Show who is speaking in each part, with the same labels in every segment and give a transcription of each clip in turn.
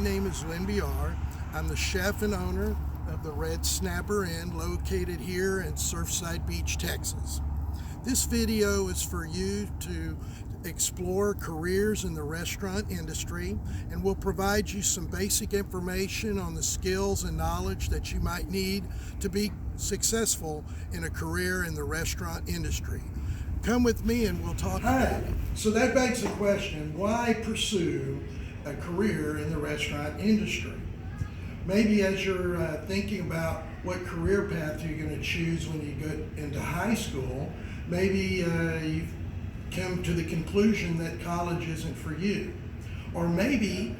Speaker 1: name is Lin Biar. I'm the chef and owner of the Red Snapper Inn located here in Surfside Beach, Texas. This video is for you to explore careers in the restaurant industry, and will provide you some basic information on the skills and knowledge that you might need to be successful in a career in the restaurant industry. Come with me and we'll talk about it. So that begs the question, why pursue a career in the restaurant industry? Maybe as you're thinking about what career path you're going to choose when you get into high school, maybe you've come to the conclusion that college isn't for you. Or maybe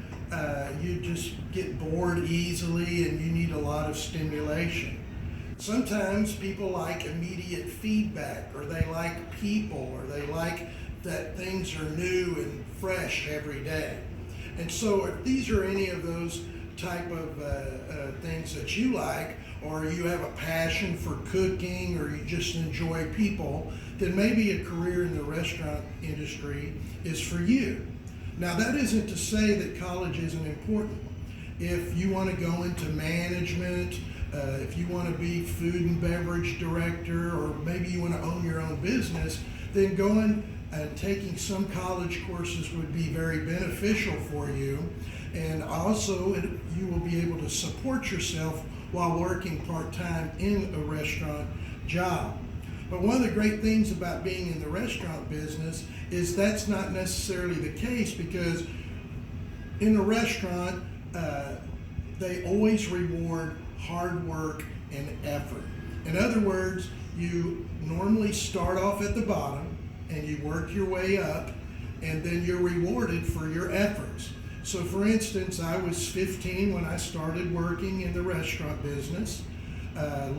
Speaker 1: you just get bored easily and you need a lot of stimulation. Sometimes people like immediate feedback, or they like people, or they like that things are new and fresh every day. And so if these are any of those type of things that you like, or you have a passion for cooking, or you just enjoy people, then maybe a career in the restaurant industry is for you. Now, that isn't to say that college isn't important. If you want to go into management, if you want to be food and beverage director, or maybe you want to own your own business, then going and taking some college courses would be very beneficial for you. And also, you will be able to support yourself while working part-time in a restaurant job. But one of the great things about being in the restaurant business is that's not necessarily the case, because in a restaurant, they always reward hard work and effort. In other words, you normally start off at the bottom and you work your way up, and then you're rewarded for your efforts. So for instance, I was 15 when I started working in the restaurant business.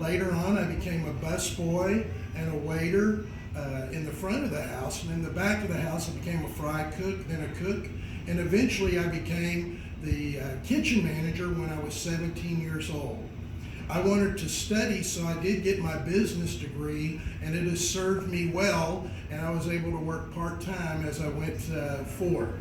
Speaker 1: Later on, I became a busboy and a waiter in the front of the house, and in the back of the house I became a fry cook, then a cook, and eventually I became the kitchen manager when I was 17 years old. I wanted to study, so I did get my business degree, and it has served me well, and I was able to work part-time as I went forward.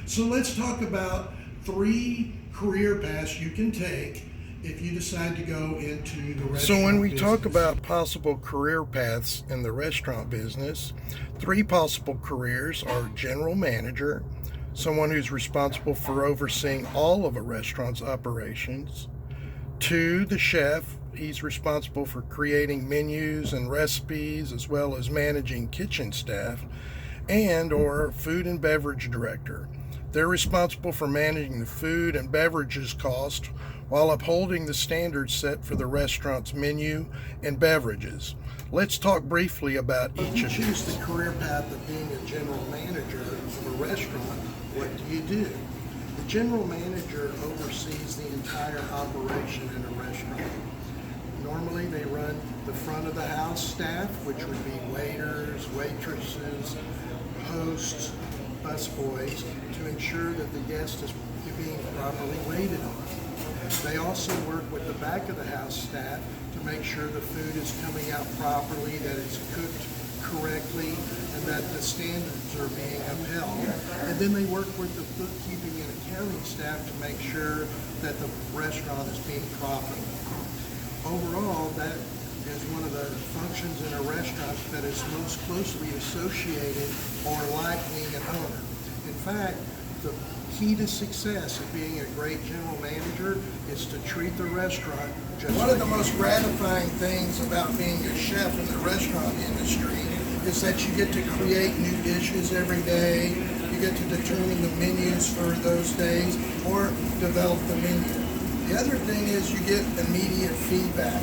Speaker 1: So let's talk about 3 career paths you can take if you decide to go into the restaurant business. So when we talk about possible career paths in the restaurant business, 3 possible careers are general manager, someone who's responsible for overseeing all of a restaurant's operations. 2, the chef. He's responsible for creating menus and recipes, as well as managing kitchen staff. And or food and beverage director. They're responsible for managing the food and beverages cost while upholding the standards set for the restaurant's menu and beverages. Let's talk briefly about each of these. If you choose the career path of being a general manager of a restaurant, what do? The general manager oversees the entire operation in a restaurant. Normally they run the front of the house staff, which would be waiters, waitresses, hosts, busboys, to ensure that the guest is being properly waited on. They also work with the back of the house staff to make sure the food is coming out properly, that it's cooked correctly, and that the standards are being upheld. And then they work with the bookkeeping and accounting staff to make sure that the restaurant is being profitable. Overall, that is one of the functions in a restaurant that is most closely associated or like being an owner. In fact, the key to success of being a great general manager is to treat the restaurant just One of the most gratifying things about being a chef in the restaurant industry is that you get to create new dishes every day. You get to determine the menus for those days or develop the menu. The other thing is you get immediate feedback.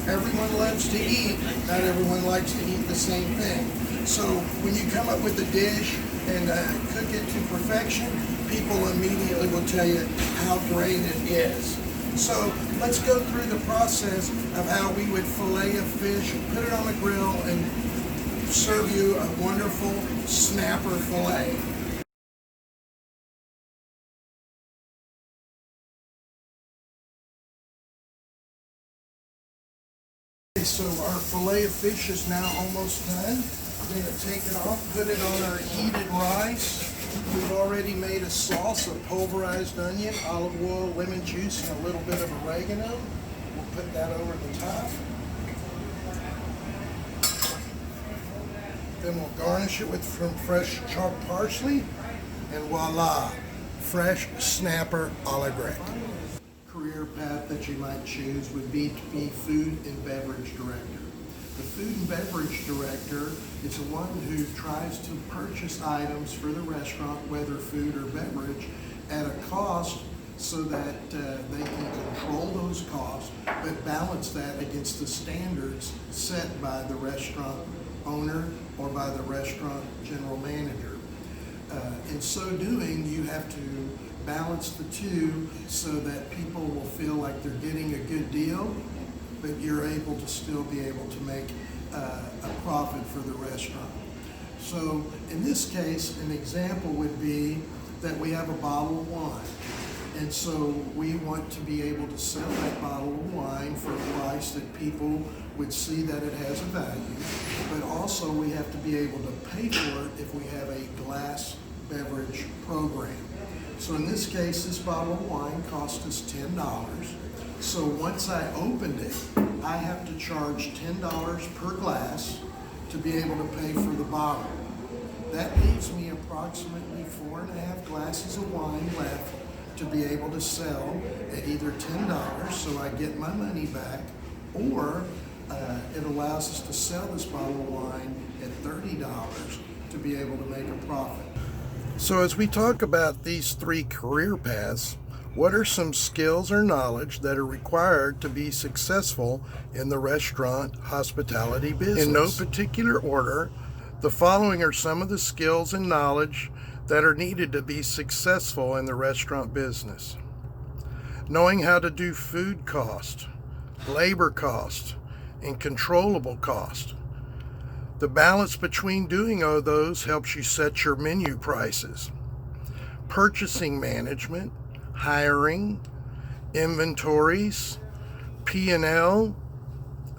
Speaker 1: Everyone loves to eat, not everyone likes to eat the same thing. So when you come up with a dish and cook it to perfection, people immediately will tell you how great it is. So let's go through the process of how we would fillet a fish, put it on the grill, and serve you a wonderful snapper fillet. So our fillet of fish is now almost done. We're going to take it off, put it on our heated rice, We've already made a sauce of pulverized onion, olive oil, lemon juice, and a little bit of oregano. We'll put that over the top. Then we'll garnish it with some fresh chopped parsley, and voila, fresh snapper a la grecque. Career path that you might choose would be to be food and beverage director. The food and beverage director is the one who tries to purchase items for the restaurant, whether food or beverage, at a cost so that they can control those costs, but balance that against the standards set by the restaurant owner or by the restaurant general manager. In so doing, you have to balance the two so that people will feel like they're getting a good deal, but you're able to still be able to make a profit for the restaurant. So in this case, an example would be that we have a bottle of wine. And so we want to be able to sell that bottle of wine for a price that people would see that it has a value, but also we have to be able to pay for it if we have a glass beverage program. So in this case, this bottle of wine cost us $10. So once I opened it, I have to charge $10 per glass to be able to pay for the bottle. That leaves me approximately 4.5 glasses of wine left to be able to sell at either $10, so I get my money back, or it allows us to sell this bottle of wine at $30 to be able to make a profit. So as we talk about these three career paths, what are some skills or knowledge that are required to be successful in the restaurant hospitality business? In no particular order, the following are some of the skills and knowledge that are needed to be successful in the restaurant business. Knowing how to do food cost, labor cost, and controllable cost. The balance between doing all those helps you set your menu prices. Purchasing management, hiring, inventories, P&L,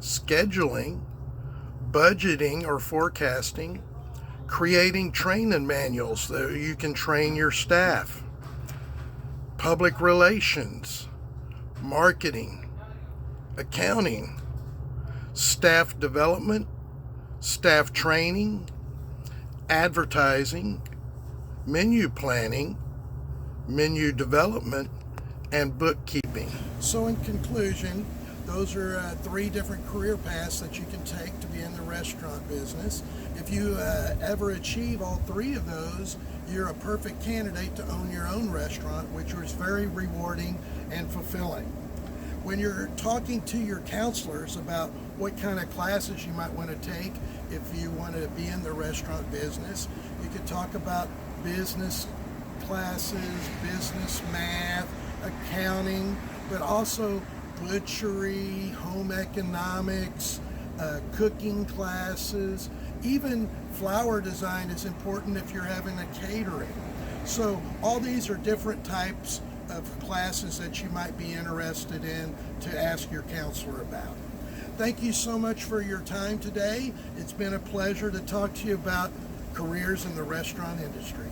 Speaker 1: scheduling, budgeting or forecasting, creating training manuals so you can train your staff, public relations, marketing, accounting, staff development, staff training, advertising, menu planning, menu development, and bookkeeping. So in conclusion, those are three different career paths that you can take to be in the restaurant business. If you ever achieve all three of those, you're a perfect candidate to own your own restaurant, which is very rewarding and fulfilling. When you're talking to your counselors about what kind of classes you might want to take if you want to be in the restaurant business, you could talk about business classes, business math, accounting, but also butchery, home economics, cooking classes, even flower design is important if you're having a catering. So all these are different types of classes that you might be interested in to ask your counselor about. Thank you so much for your time today. It's been a pleasure to talk to you about careers in the restaurant industry.